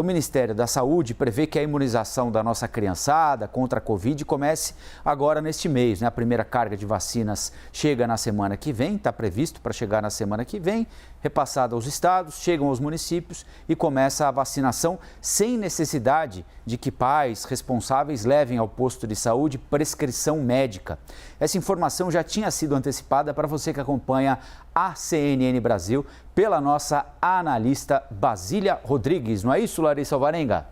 O Ministério da Saúde prevê que a imunização da nossa criançada contra a Covid comece agora neste mês, né? A primeira carga de vacinas chega na semana que vem, está previsto para chegar na semana que vem, repassada aos estados, chegam aos municípios e começa a vacinação sem necessidade de que pais responsáveis levem ao posto de saúde prescrição médica. Essa informação já tinha sido antecipada para você que acompanha a CNN Brasil pela nossa analista Basília Rodrigues. Não é isso, Larissa Alvarenga?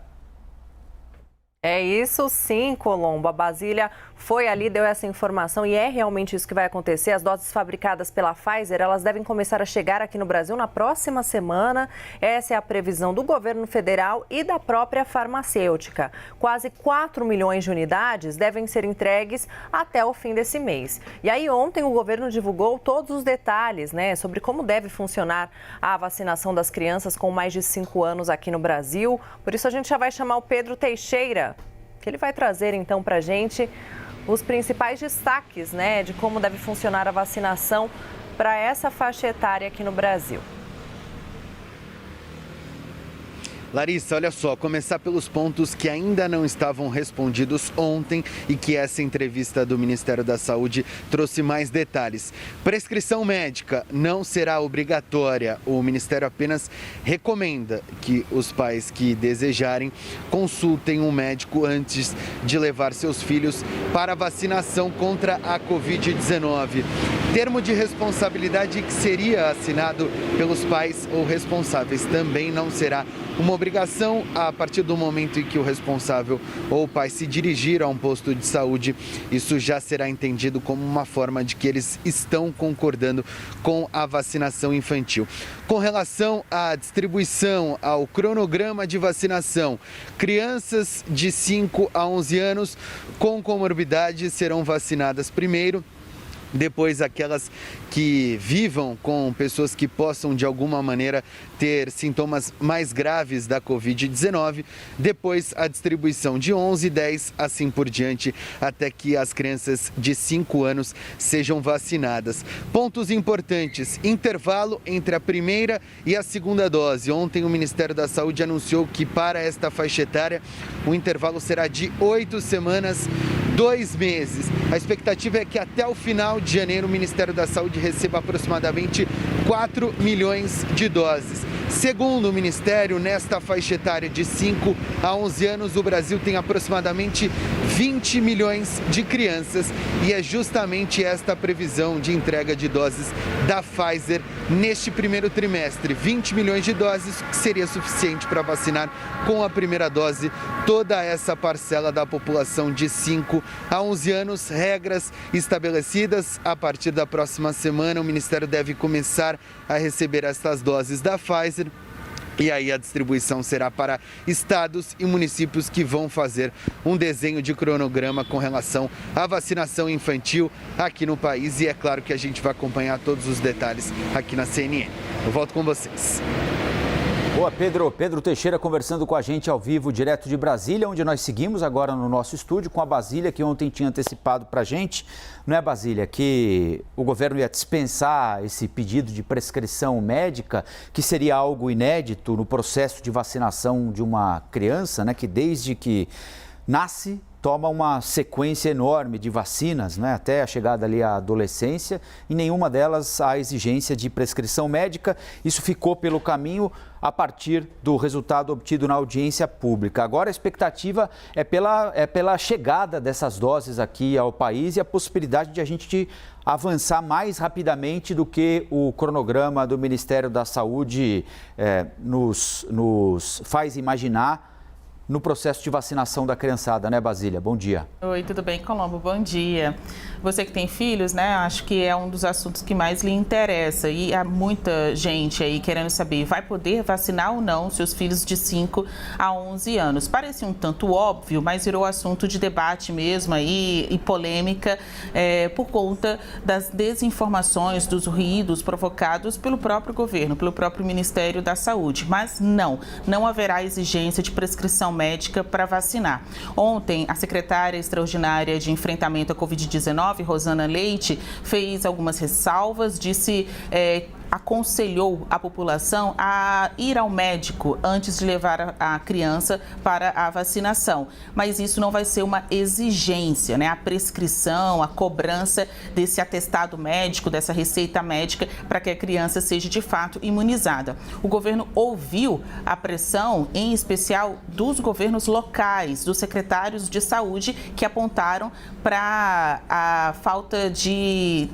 É isso sim, Colombo. A Basília foi ali, deu essa informação e é realmente isso que vai acontecer. As doses fabricadas pela Pfizer, elas devem começar a chegar aqui no Brasil na próxima semana. Essa é a previsão do governo federal e da própria farmacêutica. Quase 4 milhões de unidades devem ser entregues até o fim desse mês. E aí ontem o governo divulgou todos os detalhes, né, sobre como deve funcionar a vacinação das crianças com mais de 5 anos aqui no Brasil. Por isso a gente já vai chamar o Pedro Teixeira, que ele vai trazer então para a gente os principais destaques, né, de como deve funcionar a vacinação para essa faixa etária aqui no Brasil. Larissa, olha só, começar pelos pontos que ainda não estavam respondidos ontem e que essa entrevista do Ministério da Saúde trouxe mais detalhes. Prescrição médica não será obrigatória. O Ministério apenas recomenda que os pais que desejarem consultem um médico antes de levar seus filhos para a vacinação contra a Covid-19. Termo de responsabilidade que seria assinado pelos pais ou responsáveis também não será uma obrigação a partir do momento em que o responsável ou o pai se dirigir a um posto de saúde. Isso já será entendido como uma forma de que eles estão concordando com a vacinação infantil. Com relação à distribuição, ao cronograma de vacinação, crianças de 5 a 11 anos com comorbidades serão vacinadas primeiro. Depois, aquelas que vivam com pessoas que possam, de alguma maneira, ter sintomas mais graves da Covid-19. Depois, a distribuição de 11, 10, assim por diante, até que as crianças de 5 anos sejam vacinadas. Pontos importantes: intervalo entre a primeira e a segunda dose. Ontem, o Ministério da Saúde anunciou que, para esta faixa etária, o intervalo será de 8 semanas, 2 meses. A expectativa é que até o final de janeiro o Ministério da Saúde receba aproximadamente 4 milhões de doses. Segundo o Ministério, nesta faixa etária de 5 a 11 anos, o Brasil tem aproximadamente 20 milhões de crianças e é justamente esta a previsão de entrega de doses da Pfizer neste primeiro trimestre. 20 milhões de doses, que seria suficiente para vacinar com a primeira dose toda essa parcela da população de 5 a 11 anos. Regras estabelecidas: a partir da próxima semana o Ministério deve começar a receber estas doses da Pfizer. E aí a distribuição será para estados e municípios que vão fazer um desenho de cronograma com relação à vacinação infantil aqui no país. E é claro que a gente vai acompanhar todos os detalhes aqui na CNN. Eu volto com vocês. Boa, Pedro. Pedro Teixeira conversando com a gente ao vivo, direto de Brasília, onde nós seguimos agora no nosso estúdio com a Basília, que ontem tinha antecipado para a gente, não é, Basília, que o governo ia dispensar esse pedido de prescrição médica, que seria algo inédito no processo de vacinação de uma criança, né, que desde que nasce toma uma sequência enorme de vacinas, né, até a chegada ali à adolescência, e nenhuma delas há exigência de prescrição médica. Isso ficou pelo caminho a partir do resultado obtido na audiência pública. Agora a expectativa é pela chegada dessas doses aqui ao país e a possibilidade de a gente avançar mais rapidamente do que o cronograma do Ministério da Saúde nos faz imaginar no processo de vacinação da criançada, né, Basília? Bom dia. Oi, tudo bem, Colombo? Bom dia. Você que tem filhos, né, acho que é um dos assuntos que mais lhe interessa e há muita gente aí querendo saber, vai poder vacinar ou não seus filhos de 5 a 11 anos? Parece um tanto óbvio, mas virou assunto de debate mesmo aí e polêmica por conta das desinformações, dos ruídos provocados pelo próprio governo, pelo próprio Ministério da Saúde. Mas não haverá exigência de prescrição médica para vacinar. Ontem, a secretária extraordinária de enfrentamento à Covid-19, Rosana Leite, fez algumas ressalvas, disse a aconselhou a população a ir ao médico antes de levar a criança para a vacinação. Mas isso não vai ser uma exigência, né? A prescrição, a cobrança desse atestado médico, dessa receita médica, para que a criança seja de fato imunizada. O governo ouviu a pressão, em especial dos governos locais, dos secretários de saúde, que apontaram para a falta de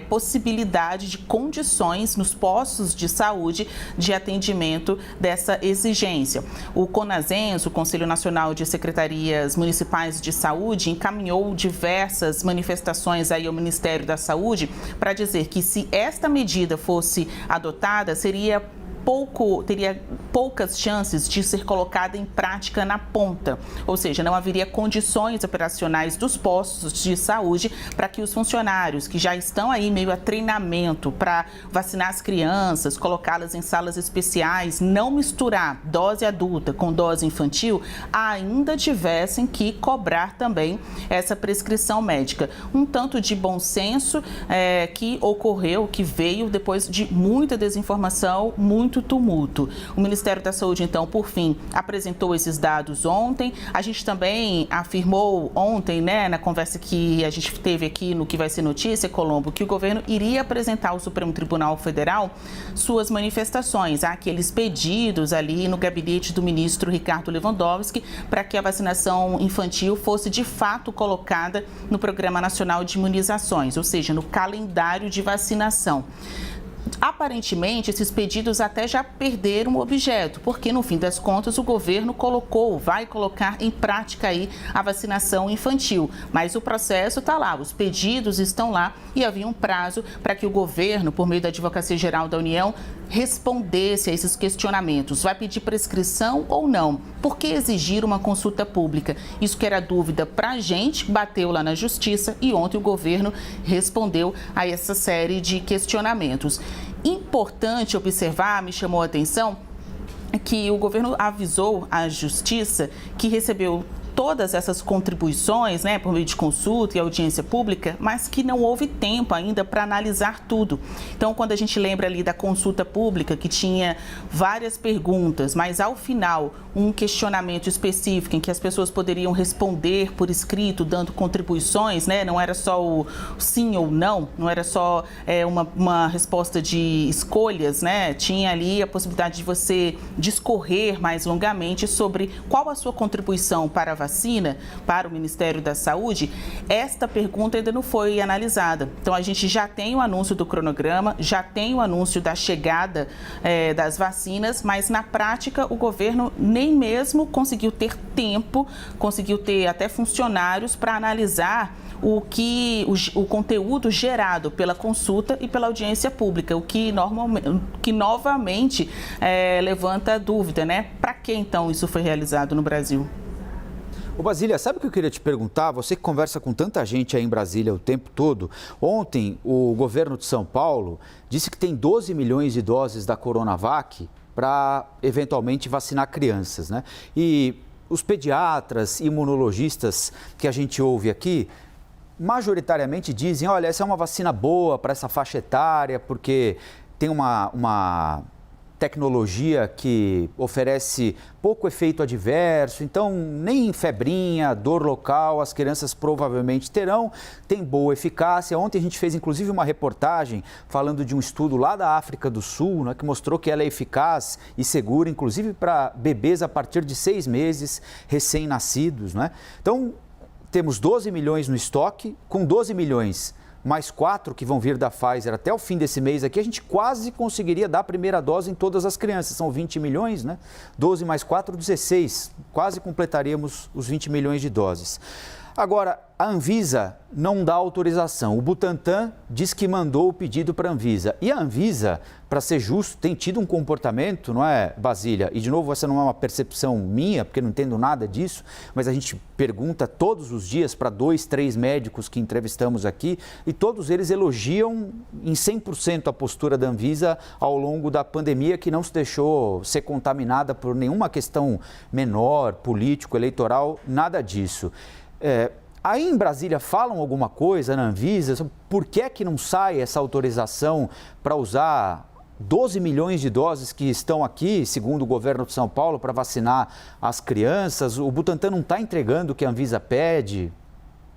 possibilidade de condições nos postos de saúde de atendimento dessa exigência. O CONASENS, o Conselho Nacional de Secretarias Municipais de Saúde, encaminhou diversas manifestações aí ao Ministério da Saúde para dizer que se esta medida fosse adotada, teria poucas chances de ser colocada em prática na ponta, ou seja, não haveria condições operacionais dos postos de saúde para que os funcionários que já estão aí meio a treinamento para vacinar as crianças, colocá-las em salas especiais, não misturar dose adulta com dose infantil, ainda tivessem que cobrar também essa prescrição médica. Um tanto de bom senso que ocorreu, que veio depois de muita desinformação, muito tumulto. O Ministério da Saúde, então, por fim, apresentou esses dados ontem. A gente também afirmou ontem, né, na conversa que a gente teve aqui no Que Vai Ser Notícia, Colombo, que o governo iria apresentar ao Supremo Tribunal Federal suas manifestações, aqueles pedidos ali no gabinete do ministro Ricardo Lewandowski para que a vacinação infantil fosse de fato colocada no Programa Nacional de Imunizações, ou seja, no calendário de vacinação. Aparentemente, esses pedidos até já perderam o objeto, porque no fim das contas o governo vai colocar em prática aí a vacinação infantil. Mas o processo está lá, os pedidos estão lá e havia um prazo para que o governo, por meio da Advocacia Geral da União, respondesse a esses questionamentos. Vai pedir prescrição ou não? Por que exigir uma consulta pública? Isso que era dúvida para a gente, bateu lá na Justiça e ontem o governo respondeu a essa série de questionamentos. Importante observar, me chamou a atenção, que o governo avisou à Justiça que recebeu todas essas contribuições, né, por meio de consulta e audiência pública, mas que não houve tempo ainda para analisar tudo. Então, quando a gente lembra ali da consulta pública, que tinha várias perguntas, mas ao final um questionamento específico em que as pessoas poderiam responder por escrito, dando contribuições, né, não era só o sim ou não, não era só uma resposta de escolhas, né, tinha ali a possibilidade de você discorrer mais longamente sobre qual a sua contribuição para a vacina, para o Ministério da Saúde. Esta pergunta ainda não foi analisada. Então, a gente já tem o anúncio do cronograma, já tem o anúncio da chegada das vacinas, mas na prática o governo nem mesmo conseguiu ter tempo, conseguiu ter até funcionários para analisar o conteúdo gerado pela consulta e pela audiência pública, o que novamente levanta dúvida, né? Para que então isso foi realizado no Brasil? Ô Basília, sabe o que eu queria te perguntar? Você que conversa com tanta gente aí em Brasília o tempo todo. Ontem, o governo de São Paulo disse que tem 12 milhões de doses da Coronavac para, eventualmente, vacinar crianças, né? E os pediatras, imunologistas que a gente ouve aqui, majoritariamente dizem, olha, essa é uma vacina boa para essa faixa etária, porque tem uma tecnologia que oferece pouco efeito adverso, então nem febrinha, dor local, as crianças provavelmente terão, tem boa eficácia. Ontem a gente fez inclusive uma reportagem falando de um estudo lá da África do Sul, né, que mostrou que ela é eficaz e segura, inclusive para bebês a partir de 6 meses, recém-nascidos, né? Então, temos 12 milhões no estoque, com 12 milhões mais 4 que vão vir da Pfizer até o fim desse mês aqui, a gente quase conseguiria dar a primeira dose em todas as crianças. São 20 milhões, né? 12 mais 4, 16. Quase completaríamos os 20 milhões de doses. Agora, a Anvisa não dá autorização. O Butantan diz que mandou o pedido para a Anvisa. E a Anvisa, para ser justo, tem tido um comportamento, não é, Basília? E, de novo, essa não é uma percepção minha, porque não entendo nada disso, mas a gente pergunta todos os dias para 2, 3 médicos que entrevistamos aqui e todos eles elogiam em 100% a postura da Anvisa ao longo da pandemia, que não se deixou ser contaminada por nenhuma questão menor, político, eleitoral, nada disso. Aí em Brasília falam alguma coisa na Anvisa, por que é que não sai essa autorização para usar 12 milhões de doses que estão aqui, segundo o governo de São Paulo, para vacinar as crianças. O Butantan não está entregando o que a Anvisa pede?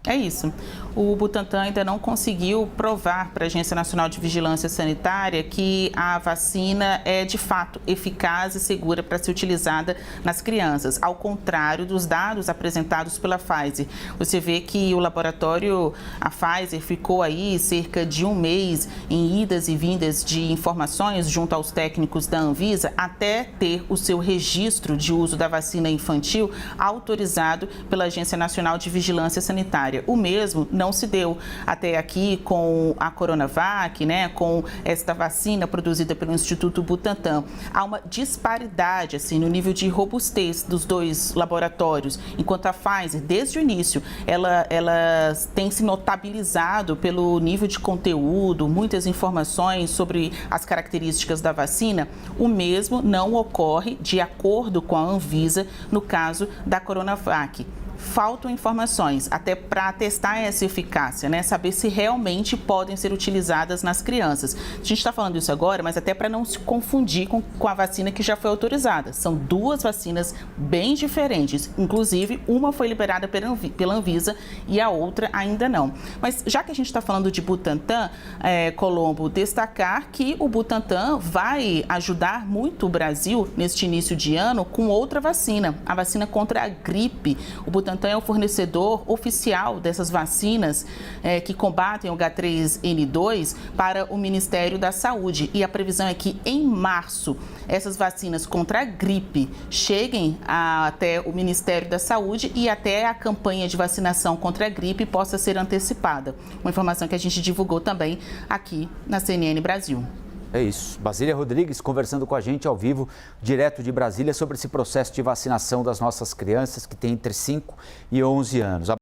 É isso. O Butantan ainda não conseguiu provar para a Agência Nacional de Vigilância Sanitária que a vacina é de fato eficaz e segura para ser utilizada nas crianças, ao contrário dos dados apresentados pela Pfizer. Você vê que o laboratório, a Pfizer, ficou aí cerca de um mês em idas e vindas de informações junto aos técnicos da Anvisa até ter o seu registro de uso da vacina infantil autorizado pela Agência Nacional de Vigilância Sanitária. O mesmo não se deu até aqui com a Coronavac, né, com esta vacina produzida pelo Instituto Butantan. Há uma disparidade assim, no nível de robustez dos dois laboratórios, enquanto a Pfizer, desde o início, ela tem se notabilizado pelo nível de conteúdo, muitas informações sobre as características da vacina. O mesmo não ocorre de acordo com a Anvisa no caso da Coronavac. Faltam informações até para testar essa eficácia, né? Saber se realmente podem ser utilizadas nas crianças. A gente está falando isso agora, mas até para não se confundir com a vacina que já foi autorizada. São duas vacinas bem diferentes. Inclusive, uma foi liberada pela Anvisa e a outra ainda não. Mas já que a gente está falando de Butantan, Colombo, destacar que o Butantan vai ajudar muito o Brasil neste início de ano com outra vacina, a vacina contra a gripe. O Butantan é o fornecedor oficial dessas vacinas que combatem o H3N2 para o Ministério da Saúde. E a previsão é que em março essas vacinas contra a gripe cheguem até o Ministério da Saúde e até a campanha de vacinação contra a gripe possa ser antecipada. Uma informação que a gente divulgou também aqui na CNN Brasil. É isso. Basília Rodrigues conversando com a gente ao vivo, direto de Brasília, sobre esse processo de vacinação das nossas crianças que têm entre 5 e 11 anos.